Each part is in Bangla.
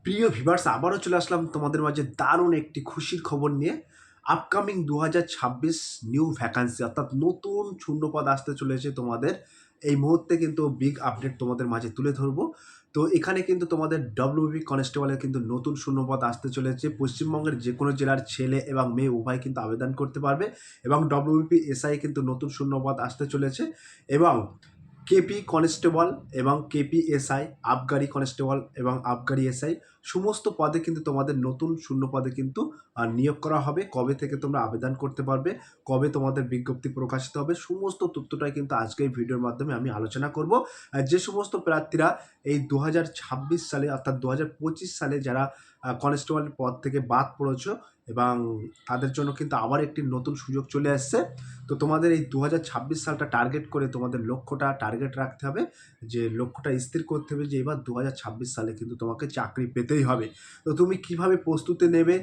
প্রিয় ভিউয়ার্স, আবারও চলে আসলাম তোমাদের মাঝে দারুণ একটি খুশির খবর নিয়ে। আপকামিং ২০২৬ নিউ ভ্যাকান্সি অর্থাৎ নতুন শূন্যপদ আসতে চলেছে তোমাদের। এই মুহূর্তে কিন্তু বিগ আপডেট তোমাদের মাঝে তুলে ধরবো। তো এখানে কিন্তু তোমাদের ডব্লিউবি কনস্টেবলের কিন্তু নতুন শূন্যপদ আসতে চলেছে। পশ্চিমবঙ্গের যে কোনো জেলার ছেলে এবং মেয়ে উভয় কিন্তু আবেদন করতে পারবে এবং ডব্লিউবি এসআই কিন্তু নতুন শূন্যপদ আসতে চলেছে এবং কেপি কনস্টেবল এবং কেপি এসআই, আবগারি কনস্টেবল এবং আবগারি এসআই সমস্ত পদে কিন্তু তোমাদের নতুন শূন্য পদে কিন্তু নিয়োগ করা হবে। কবে থেকে তোমরা আবেদন করতে পারবে, কবে তোমাদের বিজ্ঞপ্তি প্রকাশিত হবে, সমস্ত তথ্যটাই কিন্তু আজকে এই ভিডিওর মাধ্যমে আমি আলোচনা করব। যে সমস্ত প্রার্থীরা এই ২০২৬ সালে অর্থাৎ ২০২৫ সালে যারা কনস্টেবলের পদ থেকে বাদ পড়েছো এবং তাদের জন্য কিন্তু আবার একটি নতুন সুযোগ চলে আসছে। তো তোমাদের এই ২০২৬ সালটা টার্গেট করে তোমাদের লক্ষ্যটা টার্গেট রাখতে হবে, যে লক্ষ্যটা স্থির করতে হবে যে এবার ২০২৬ সালে কিন্তু তোমাকে চাকরি পেতেই হবে। তো তুমি কিভাবে প্রস্তুতি নেবে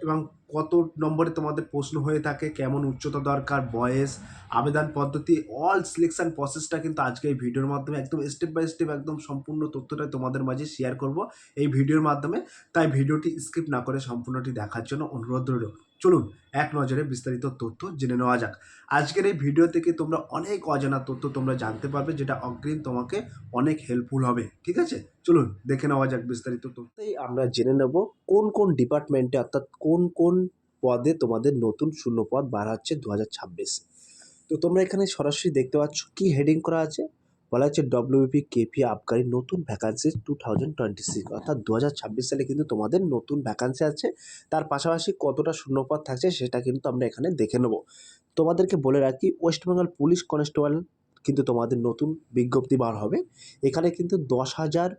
এবং কত নম্বরে তোমাদের প্রশ্ন হয়ে থাকে, কেমন উচ্চতা দরকার, বয়স, আবেদন পদ্ধতি, অল সিলেকশন প্রসেসটা কিন্তু আজকে এই ভিডিওর মাধ্যমে একদম স্টেপ বাই স্টেপ একদম সম্পূর্ণ তথ্যটা তোমাদের মাঝে শেয়ার করব এই ভিডিওর মাধ্যমে। তাই ভিডিওটি স্কিপ না করে সম্পূর্ণটি দেখার জন্য অনুরোধ রইল। চলুন এক নজরে বিস্তারিত তথ্য জেনে নেওয়া যাক। আজকের এই ভিডিও থেকে তোমরা অনেক অজানা তথ্য তোমরা জানতে পারবে, যেটা অগ্রিম তোমাকে অনেক হেল্পফুল হবে। ঠিক আছে, চলুন দেখে নেওয়া যাক বিস্তারিত তথ্যই আমরা জেনে নেব কোন কোন ডিপার্টমেন্টে অর্থাৎ কোন কোন পদে তোমাদের নতুন শূন্য পদ বার হচ্ছে ২০২৬-এ। তো তোমরা এখানে সরাসরি দেখতে পাচ্ছ কি হেডিং করা আছে, বলা হচ্ছে ডব্লিউপি কেপি আবগারি নতুন ভ্যাকান্সি 2026, অর্থাৎ ২০২৬ সালে কিন্তু তোমাদের নতুন ভ্যাকান্সি আছে। তার পাশাপাশি কতটা শূন্যপদ থাকছে সেটা কিন্তু আমরা এখানে দেখে নেব। তোমাদেরকে বলে রাখি, ওয়েস্ট বেঙ্গল পুলিশ কনস্টেবল কিন্তু তোমাদের নতুন বিজ্ঞপ্তি বার হবে। এখানে কিন্তু ১০,০০০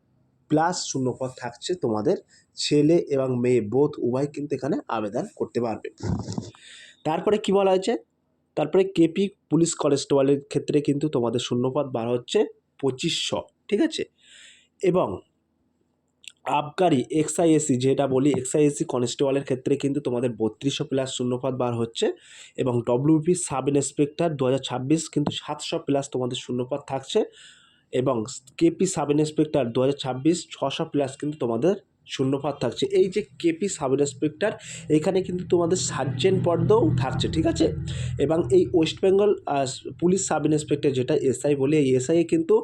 প্লাস শূন্যপদ থাকছে, তোমাদের ছেলে এবং মেয়ে বোথ উভয় কিন্তু এখানে আবেদন করতে পারবে। তারপরে কি বলা হয়েছে, তারপরে কেপি পুলিশ কনস্টেবলের ক্ষেত্রে কিন্তু তোমাদের শূন্যপদ বার হচ্ছে ২৫০০, ঠিক আছে। এবং আবগারি এক্সআইএসি, যেটা বলি এক্সআইএসি কনস্টেবলের ক্ষেত্রে কিন্তু তোমাদের ৩২০০ প্লাস শূন্যপদ বার হচ্ছে। এবং ডব্লিউপি সাব ইন্সপেক্টর ২০২৬ কিন্তু ৭০০ প্লাস তোমাদের শূন্যপদ থাকছে। এবং কেপি সাব ইন্সপেক্টর ২০২৬ ৬০০ প্লাস কিন্তু তোমাদের শূন্যপদ থাকছে। এই যে কেপি সাব ইন্সপেক্টর, এখানে কিন্তু তোমাদের সার্জেন্ট পদও থাকছে, ঠিক আছে। এবং এই West Bengal police sub inspector, যেটা এসআই বলে, এই এসআই কিন্তু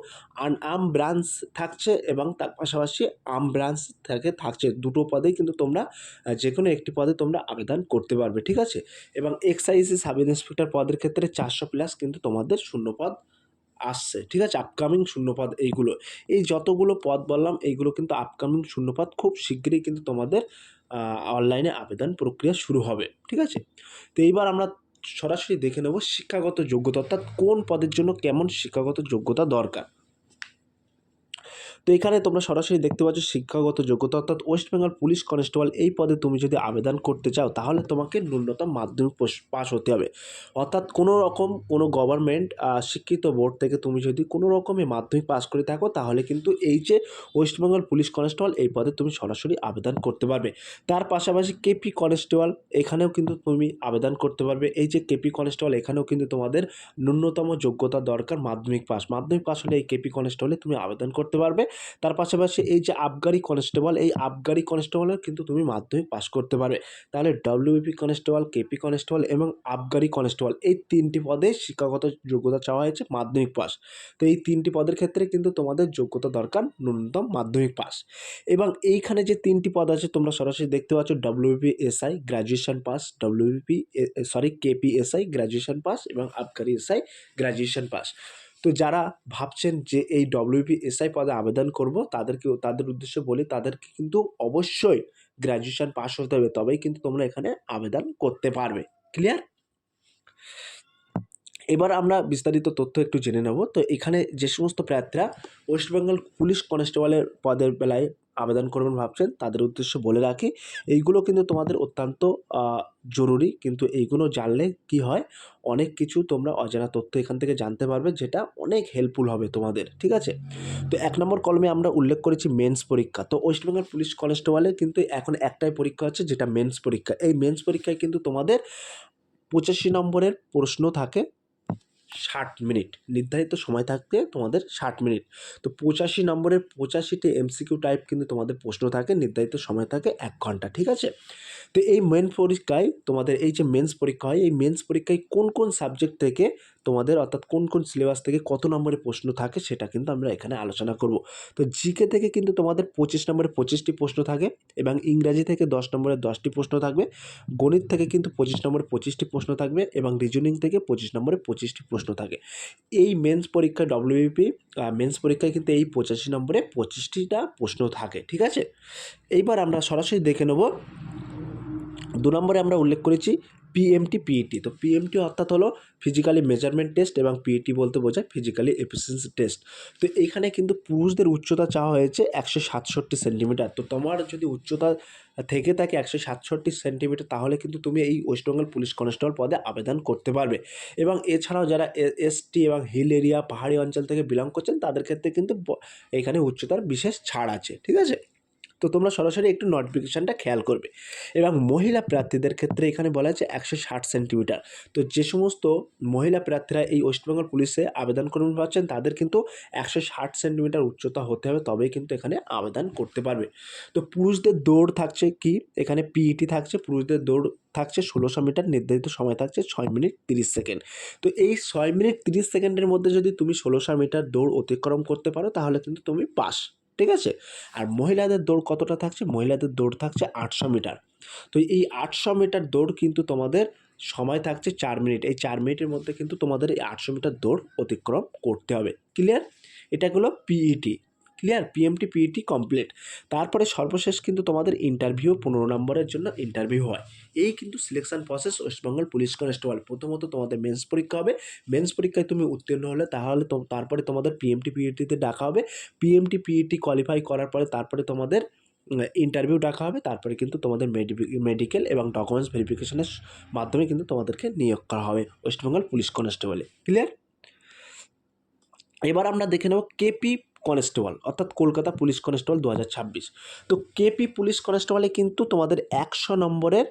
আর্ম ব্রাঞ্চ থাকছে এবং তার পাশাপাশি আর্ম ব্রাঞ্চ থাকছে। দুটো পদেই কিন্তু তোমরা যে কোনো একটি পদে তোমরা আবেদন করতে পারবে, ঠিক আছে। এবং এক্সাইসি সাব ইন্সপেক্টর পদের ক্ষেত্রে ৪০০ প্লাস কিন্তু তোমাদের শূন্যপদ আসছে, ঠিক আছে। আপকামিং শূন্যপদ এইগুলো, এই যতগুলো পদ বললাম এইগুলো কিন্তু আপকামিং শূন্যপদ, খুব শীঘ্রই কিন্তু তোমাদের অনলাইনে আবেদন প্রক্রিয়া শুরু হবে, ঠিক আছে। তো এইবার আমরা সরাসরি দেখে নেব শিক্ষাগত যোগ্যতা, অর্থাৎ কোন পদের জন্য কেমন শিক্ষাগত যোগ্যতা দরকার। তো এখানে তোমরা সরাসরি দেখতে পাচ্ছ শিক্ষাগত যোগ্যতা, অর্থাৎ ওয়েস্ট বেঙ্গল পুলিশ কনস্টেবল এই পদে তুমি যদি আবেদন করতে চাও তাহলে তোমাকে ন্যূনতম মাধ্যমিক পাস হতে হবে। অর্থাৎ কোনো রকম কোনো গভর্নমেন্ট শিক্ষিত বোর্ড থেকে তুমি যদি কোনো রকমে মাধ্যমিক পাস করে থাকো তাহলে কিন্তু এই যে ওয়েস্ট বেঙ্গল পুলিশ কনস্টেবল এই পদে তুমি সরাসরি আবেদন করতে পারবে। তার পাশাপাশি কেপি কনস্টেবল এখানেও কিন্তু তুমি আবেদন করতে পারবে। এই যে কেপি কনস্টেবল এখানেও কিন্তু তোমাদের ন্যূনতম যোগ্যতা দরকার মাধ্যমিক পাস। মাধ্যমিক পাস হলে এই কেপি কনস্টেবলে তুমি আবেদন করতে পারবে। তার পাশাপাশি এই যে আবগারি কনস্টেবল, এই আবগারি কনস্টেবলের কিন্তু তুমি মাধ্যমিক পাস করতে পারবে। তাহলে ডব্লিউপি কনস্টেবল, কেপি কনস্টেবল এবং আবগারি কনস্টেবল এই তিনটি পদে শিক্ষাগত যোগ্যতা চাওয়া হয়েছে মাধ্যমিক পাস। তো এই তিনটি পদের ক্ষেত্রে কিন্তু তোমাদের যোগ্যতা দরকার ন্যূনতম মাধ্যমিক পাস। এবং এইখানে যে তিনটি পদ আছে তোমরা সরাসরি দেখতে পাচ্ছ, WP SI graduation pass, KP SI graduation pass এবং আবগারি এসআই গ্র্যাজুয়েশন পাস। তো যারা ভাবছেন যে এই ডব্লিউপি এসআই পদে আবেদন করব তাদের উদ্দেশ্যে বলি, তাদেরকে কিন্তু অবশ্যই গ্র্যাজুয়েশন পাস হতে হবে, তবেই কিন্তু তোমরা এখানে আবেদন করতে পারবে। ক্লিয়ার? এবার আমরা বিস্তারিত তথ্য একটু জেনে নেব। তো এখানে যে সমস্ত প্রার্থীরা ওয়েস্ট বেঙ্গল পুলিশ কনস্টেবলের পদের বেলায় আবেদন করবেন ভাবছেন তাদের উদ্দেশ্যে বলে রাখি, এইগুলো কিন্তু তোমাদের অত্যন্ত জরুরি। কিন্তু এইগুলো জানলে কি হয়, অনেক কিছু তোমরা অজানা তথ্য এখান থেকে জানতে পারবে, যেটা অনেক হেল্পফুল হবে তোমাদের, ঠিক আছে। তো ১ নম্বর কলমে আমরা উল্লেখ করেছি মেন্স পরীক্ষা। তো ওয়েস্ট বেঙ্গল পুলিশ কনস্টেবলে কিন্তু এখন একটাই পরীক্ষা হচ্ছে, যেটা মেন্স পরীক্ষা। এই মেন্স পরীক্ষায় কিন্তু তোমাদের ৮৫ নম্বরের প্রশ্ন থাকে 60 মিনিট, নির্ধারিত সময় থাকবে তোমাদের 60 মিনিট। তো 85 নম্বরের 85টি এমসিকিউ টাইপ কিন্তু তোমাদের প্রশ্ন থাকে, নির্ধারিত সময় থাকে 1 ঘন্টা, ঠিক আছে। তো এই মেন পরীক্ষায় তোমাদের এই যে মেন্স পরীক্ষা হয়, এই মেন্স পরীক্ষায় কোন কোন সাবজেক্ট থেকে তোমাদের অর্থাৎ কোন কোন সিলেবাস থেকে কত নম্বরের প্রশ্ন থাকে সেটা কিন্তু আমরা এখানে আলোচনা করব। তো জিকে থেকে কিন্তু তোমাদের 25 নম্বরে 25টি প্রশ্ন থাকে এবং ইংরাজি থেকে 10 নম্বরে 10টি প্রশ্ন থাকবে, গণিত থেকে কিন্তু 25 নম্বরে 25টি প্রশ্ন থাকবে এবং রিজনিং থেকে 25 নম্বরে 25টি প্রশ্ন থাকে। এই মেন্স পরীক্ষায় ডব্লিউবিপি মেন্স পরীক্ষায় কিন্তু এই 85 নম্বরে 25টিটা প্রশ্ন থাকে, ঠিক আছে। এইবার আমরা সরাসরি দেখে নেব 2 নম্বরে আমরা উল্লেখ করেছি পিএমটি পিইটি। তো পিএমটি অর্থাৎ হলো ফিজিক্যালি মেজারমেন্ট টেস্ট এবং পিইটি বলতে বোঝায় ফিজিক্যালি এফিসিয়েন্সি টেস্ট। তো এইখানে কিন্তু পুরুষদের উচ্চতা চাওয়া হয়েছে 167 সেন্টিমিটার। তো তোমার যদি উচ্চতা থেকে থাকে 167 সেন্টিমিটার তাহলে কিন্তু তুমি এই ওয়েস্টবেঙ্গল পুলিশ কনস্টেবল পদে আবেদন করতে পারবে। এবং এছাড়াও যারা এসটি এবং হিল এরিয়া পাহাড়ি অঞ্চল থেকে বিলং করছেন তাদের ক্ষেত্রে কিন্তু এখানে উচ্চতার বিশেষ ছাড় আছে, ঠিক আছে। তো তোমরা সরাসরি একটু নোটিফিকেশানটা খেয়াল করবে। এবং মহিলা প্রার্থীদের ক্ষেত্রে এখানে বলা আছে 160 সেন্টিমিটার। তো যে সমস্ত মহিলা প্রার্থীরা এই ওয়েস্টবেঙ্গল পুলিশে আবেদন করতে পারছেন তাদের কিন্তু 160 সেন্টিমিটার উচ্চতা হতে হবে, তবেই কিন্তু এখানে আবেদন করতে পারবে। তো পুরুষদের দৌড় থাকছে কি, এখানে পিইটি থাকছে, পুরুষদের দৌড় থাকছে 1600 মিটার, নির্ধারিত সময় থাকছে 6 মিনিট 30 সেকেন্ড। তো এই 6 মিনিট 30 সেকেন্ডের মধ্যে যদি তুমি 1600 মিটার দৌড় অতিক্রম করতে পারো তাহলে কিন্তু তুমি পাস, ঠিক আছে। আর মহিলাদের দৌড় কতটা থাকছে, মহিলাদের দৌড় থাকছে 800 মিটার। তো এই 800 মিটার দৌড় কিন্তু তোমাদের সময় থাকছে 4 মিনিট। এই 4 মিনিটের মধ্যে কিন্তু তোমাদের এই 800 মিটার দৌড় অতিক্রম করতে হবে, ক্লিয়ার। এটা হলো PET, clear, PMT PET complete. তারপরে সর্বশেষ কিন্তু তোমাদের ইন্টারভিউ 15 নম্বরের জন্য ইন্টারভিউ হয়। এই কিন্তু selection process West Bengal police constable. প্রথমত তোমাদের মেন্স পরীক্ষা হবে, মেন্স পরীক্ষায় তুমি উত্তীর্ণ হলে তাহলে তারপরে তোমাদের পিএমটি পিইটিতে ডাকা হবে, পিএমটি পিইটি কোয়ালিফাই করার পরে তারপরে তোমাদের ইন্টারভিউ ডাকা হবে, তারপরে কিন্তু তোমাদের মেডিকেল এবং ডকুমেন্টস ভেরিফিকেশনের মাধ্যমে কিন্তু তোমাদেরকে নিয়োগ করা হবে ওয়েস্টবেঙ্গল পুলিশ কনস্টেবলে, ক্লিয়ার। এবার আমরা দেখে নেব কেপি কনস্টেবল অর্থাৎ কলকাতা পুলিশ কনস্টেবল 2026। তো কেপি পুলিশ কনস্টেবলে কিন্তু তোমাদের 100 নম্বরের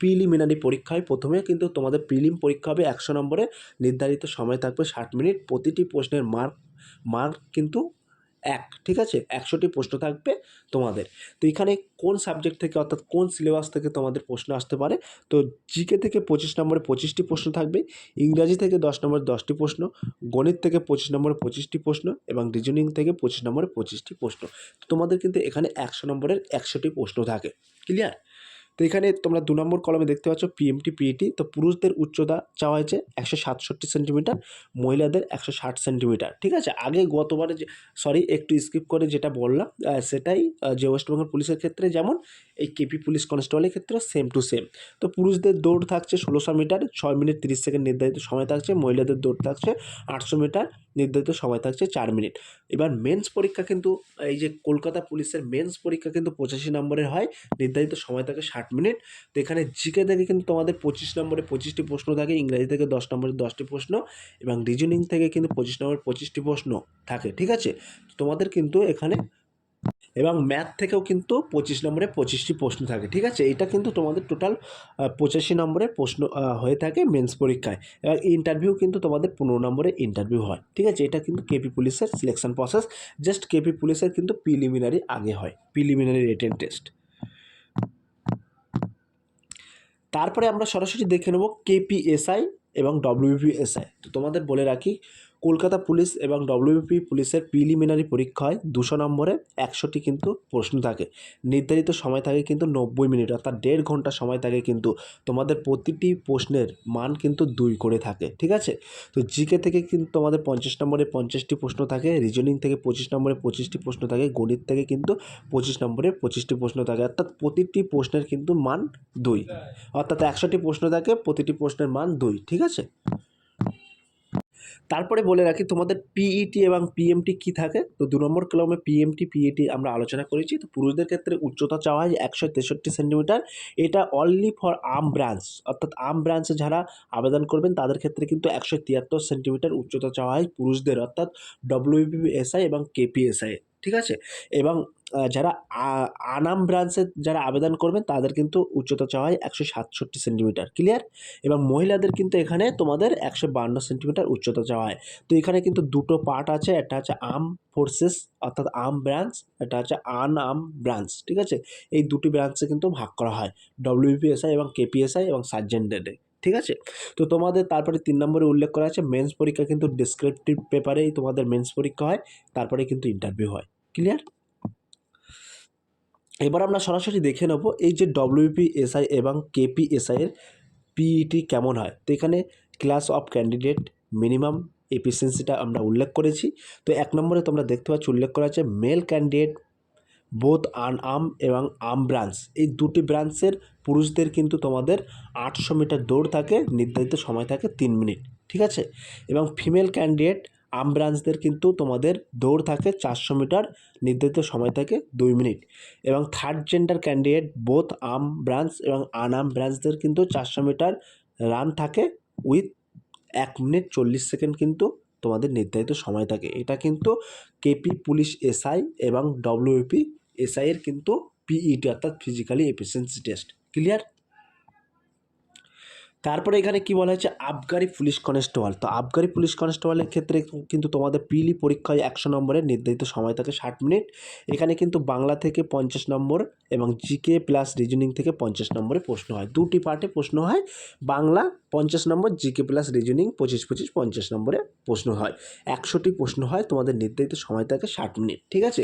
প্রিলিমিনারি পরীক্ষা হয়। প্রথমে কিন্তু তোমাদের প্রিলিম পরীক্ষা হবে 100 নম্বরে, নির্ধারিত সময় থাকবে 60 মিনিট, প্রতিটি প্রশ্নের মার্ক কিন্তু 1, ঠিক আছে। 100টি প্রশ্ন থাকবে তোমাদের। তো এখানে কোন সাবজেক্ট থেকে অর্থাৎ কোন সিলেবাস থেকে তোমাদের প্রশ্ন আসতে পারে, তো জিকে থেকে 25 নম্বরে 25টি প্রশ্ন থাকবে, ইংরাজি থেকে 10 নম্বরে 10টি প্রশ্ন, গণিত থেকে 25 নম্বরে 25টি প্রশ্ন এবং রিজনিং থেকে 25 নম্বরে 25টি প্রশ্ন। তো তোমাদের কিন্তু এখানে 100 নম্বরের 100টি প্রশ্ন থাকে, ক্লিয়ার। তো এখানে তোমরা 2 নম্বর কলমে দেখতে পাচ্ছ পিএমটি পিইটি। তো পুরুষদের উচ্চতা চাওয়া হয়েছে 167 সেন্টিমিটার, মহিলাদের 160 সেন্টিমিটার, ঠিক আছে। আগে গতবারে একটু স্কিপ করে যেটা বললাম সেটাই যে ওয়েস্টবেঙ্গল পুলিশের ক্ষেত্রে যেমন এই কেপি পুলিশ কনস্টেবলের ক্ষেত্রে সেম টু সেম। তো পুরুষদের দৌড় থাকছে 1600 মিটার, 6 মিনিট 30 সেকেন্ড নির্ধারিত সময় থাকছে, মহিলাদের দৌড় থাকছে 800 মিটার, নির্ধারিত সময় থাকছে 4 মিনিট। এবার মেন্স পরীক্ষা কিন্তু এই যে কলকাতা পুলিশের মেন্স পরীক্ষা কিন্তু 85 নম্বরের হয়, নির্ধারিত সময় থাকে 60 মিনিট। তো এখানে জিকে থেকে কিন্তু তোমাদের 25 নম্বরে 25টি প্রশ্ন থাকে, ইংরেজি থেকে 10 নম্বরে 10টি প্রশ্ন এবং রিজনিং থেকে কিন্তু 25 নম্বরে 25টি প্রশ্ন থাকে, ঠিক আছে। তোমাদের কিন্তু এখানে এবং ম্যাথ থেকেও কিন্তু 25 নম্বরে 25টি প্রশ্ন থাকে, ঠিক আছে। এটা কিন্তু তোমাদের টোটাল 85 নম্বরের প্রশ্ন হয়ে থাকে মেন্স পরীক্ষায়। এবং ইন্টারভিউ কিন্তু তোমাদের 15 নম্বরে ইন্টারভিউ হয়, ঠিক আছে। এটা কিন্তু কেপি পুলিশের সিলেকশন প্রসেস, জাস্ট কেপি পুলিশের কিন্তু প্রিলিমিনারি আগে হয়, প্রিলিমিনারি রিটেন টেস্ট। তারপরে আমরা সরাসরি দেখে নেব কেপিএসআই এবং ডব্লিউবিপিএসআই। তো তোমাদের বলে রাখি কলকাতা পুলিশ এবং ডব্লিউবিপি পুলিশের প্রিলিমিনারি পরীক্ষা হয় 200 নম্বরে, 100টি কিন্তু প্রশ্ন থাকে, নির্ধারিত সময় থাকে কিন্তু 90 মিনিট অর্থাৎ 1.5 ঘন্টা সময় থাকে, কিন্তু তোমাদের প্রতিটি প্রশ্নের মান কিন্তু 2 করে থাকে, ঠিক আছে। তো জিকে থেকে কিন্তু তোমাদের 50 নম্বরে 50টি প্রশ্ন থাকে, রিজনিং থেকে 25 নম্বরে 25টি প্রশ্ন থাকে, গণিত থেকে কিন্তু 25 নম্বরে 25টি প্রশ্ন থাকে, অর্থাৎ প্রতিটি প্রশ্নের কিন্তু মান 2, অর্থাৎ 100টি প্রশ্ন থাকে, প্রতিটি প্রশ্নের মান 2, ঠিক আছে। তারপরে বলে রাখি তোমাদের পিইটি এবং পিএমটি কি থাকে। তো 2 নম্বর কলমে পিএমটি পিইটি আমরা আলোচনা করেছি। তো পুরুষদের ক্ষেত্রে উচ্চতা চাওয়া হয় 163 সেন্টিমিটার, এটা অনলি ফর আর্ম ব্রাঞ্চ, অর্থাৎ আর্ম ব্রাঞ্চে যারা আবেদন করবেন তাদের ক্ষেত্রে কিন্তু 173 সেন্টিমিটার উচ্চতা চাওয়া হয় পুরুষদের, অর্থাৎ ডব্লিউবিপিএসআই এবং কেপিএসআই, ঠিক আছে। এবং যারা আনাম ব্রাঞ্চে যারা আবেদন করবেন তাদের কিন্তু উচ্চতা চাওয়া হয় 167 সেন্টিমিটার, ক্লিয়ার। এবং মহিলাদের কিন্তু এখানে তোমাদের 152 সেন্টিমিটার উচ্চতা চাওয়া হয়। তো এখানে কিন্তু দুটো পার্ট আছে, একটা হচ্ছে আর্ম ফোর্সেস অর্থাৎ আর্ম ব্রাঞ্চ, এটা হচ্ছে আনআর্ম ব্রাঞ্চ, ঠিক আছে। এই দুটি ব্রাঞ্চে কিন্তু ভাগ করা হয়, ডব্লিউবিপিএসআই এবং কেপিএসআই এবং সার্জেন্টেডে, ঠিক আছে। তো তোমাদের তারপরে 3 নম্বরে উল্লেখ করা আছে মেন্স পরীক্ষা কিন্তু ডেসক্রিপটিভ পেপারেই তোমাদের মেন্স পরীক্ষা হয়, তারপরে কিন্তু ইন্টারভিউ হয়, ক্লিয়ার। এবার আমরা সরাসরি দেখে নেব এই যে ডব্লিউপিএসআই এবং কেপিএসআই এর পিইটি কেমন হয়। তো এখানে ক্লাস অফ ক্যান্ডিডেট, মিনিমাম এফিসিয়েন্সিটা আমরা উল্লেখ করেছি। তো 1 নম্বরে তোমরা দেখতে পাচ্ছ উল্লেখ করা আছে মেল ক্যান্ডিডেট বোথ আনআর্ম এবং আর্ম ব্রাঞ্চ, এই দুটি ব্রাঞ্চের পুরুষদের কিন্তু তোমাদের 800 মিটার দৌড় থাকে, নির্ধারিত সময় থাকে 3 মিনিট, ঠিক আছে। এবং ফিমেল ক্যান্ডিডেট আর্ম ব্রাঞ্চদের কিন্তু তোমাদের দৌড় থাকে 400 মিটার, নির্ধারিত সময় থাকে 2 মিনিট। এবং third gender candidate both arm branch এবং আনআর্ম ব্রাঞ্চদের কিন্তু 400 মিটার রান থাকে উইথ 1 মিনিট 40 সেকেন্ড কিন্তু তোমাদের নির্ধারিত সময় থাকে। এটা কিন্তু কেপি পুলিশ এসআই এবং ডব্লিউপি এসআই এর কিন্তু পিইটি অর্থাৎ ফিজিক্যালি এফিসিয়েন্সি টেস্ট, ক্লিয়ার। তারপরে এখানে কি বলা হয়েছে আবগারি পুলিশ কনস্টেবল। তো আবগারি পুলিশ কনস্টেবলের ক্ষেত্রে কিন্তু তোমাদের পিলি পরীক্ষায় 100 নম্বরের নির্ধারিত সময় থাকে 60 মিনিট। এখানে কিন্তু বাংলা থেকে 50 নম্বর এবং জিকে প্লাস রিজনিং থেকে 50 নম্বরে প্রশ্ন হয়, দুটি পার্টে প্রশ্ন হয়, বাংলা 50 নম্বর, জিকে প্লাস রিজনিং 25 50 নম্বরে প্রশ্ন হয়। 100টি প্রশ্ন হয়, তোমাদের নির্ধারিত সময় থাকে 60 মিনিট, ঠিক আছে।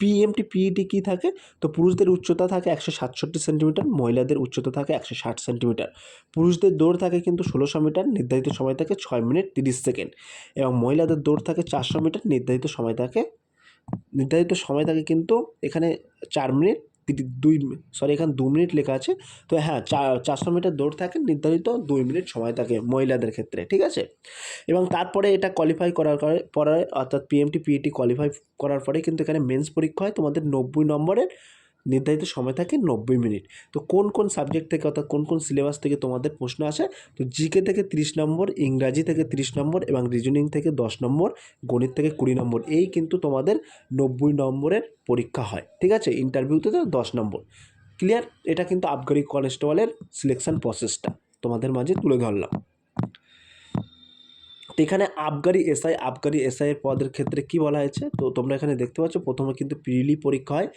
পিএমটি পিইটি কী থাকে, তো পুরুষদের উচ্চতা থাকে 167 সেন্টিমিটার, মহিলাদের উচ্চতা থাকে 160 সেন্টিমিটার। পুরুষদের দৌড় থাকে কিন্তু 1600 মিটার, নির্ধারিত সময় থাকে 6 মিনিট 30 সেকেন্ড। এবং মহিলাদের দৌড় থাকে 400 মিটার, নির্ধারিত সময় থাকে কিন্তু এখানে 4 মিনিট এখানে 2 মিনিট লেখা আছে। তো হ্যাঁ, 400 মিটার দৌড় থাকে, নির্ধারিত 2 মিনিট সময় থাকে মহিলাদের ক্ষেত্রে, ঠিক আছে। এবং তারপরে এটা কোয়ালিফাই করার পরে অর্থাৎ পিএমটি পিইটি কোয়ালিফাই করার পরে কিন্তু এখানে মেন্স পরীক্ষা হয়, তোমাদের 90 নম্বরের নির্ধারিত সময় থাকে 90 মিনিট। তো কোন কোন সাবজেক্ট থেকে অর্থাৎ কোন কোন সিলেবাস থেকে তোমাদের প্রশ্ন আসে, তো জিকে থেকে 30 নম্বর, ইংরাজি থেকে 30 নম্বর এবং রিজনিং থেকে 10 নম্বর, গণিত থেকে 20 নম্বর, এই কিন্তু তোমাদের 90 নম্বরের পরীক্ষা হয়, ঠিক আছে। ইন্টারভিউতে তো 10 নম্বর, ক্লিয়ার। এটা কিন্তু আবগারি কনস্টেবলের সিলেকশন প্রসেসটা তোমাদের মাঝে তুলে ধরলাম। তো এখানে আবগারি এসআই এর পদের ক্ষেত্রে কি বলা হয়েছে, তো তোমরা এখানে দেখতে পাচ্ছ প্রথমে কিন্তু প্রিলি পরীক্ষা হয়,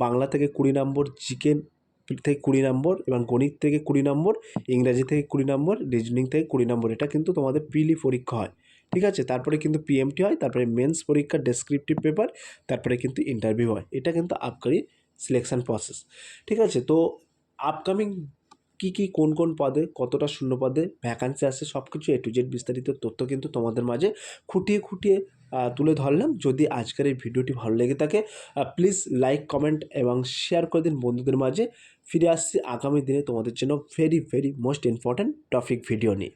বাংলা থেকে 20 নম্বর, জিকে থেকে 20 নম্বর এবং গণিত থেকে 20 নম্বর, ইংরাজি থেকে 20 নম্বর, রিজনিং থেকে 20 নম্বর, এটা কিন্তু তোমাদের প্রিলি পরীক্ষা হয়, ঠিক আছে। তারপরে কিন্তু পিএমটি হয়, তারপরে মেন্স পরীক্ষা ডেসক্রিপটিভ পেপার, তারপরে কিন্তু ইন্টারভিউ হয়। এটা কিন্তু আবগারি সিলেকশন প্রসেস, ঠিক আছে। তো আপকামিং কী কোন কোন পদে কতটা শূন্য পদে ভ্যাকান্সি আছে সব কিছু A to Z বিস্তারিত তথ্য কিন্তু তোমাদের মাঝে খুঁটিয়ে তুলে ধরলাম। যদি আজকের এই ভিডিওটি ভালো লেগে থাকে প্লিজ লাইক, কমেন্ট এবং শেয়ার করে দিন বন্ধুদের মাঝে। ফিরে আসছি আগামী দিনে তোমাদের জন্য very most important topic video নিয়ে।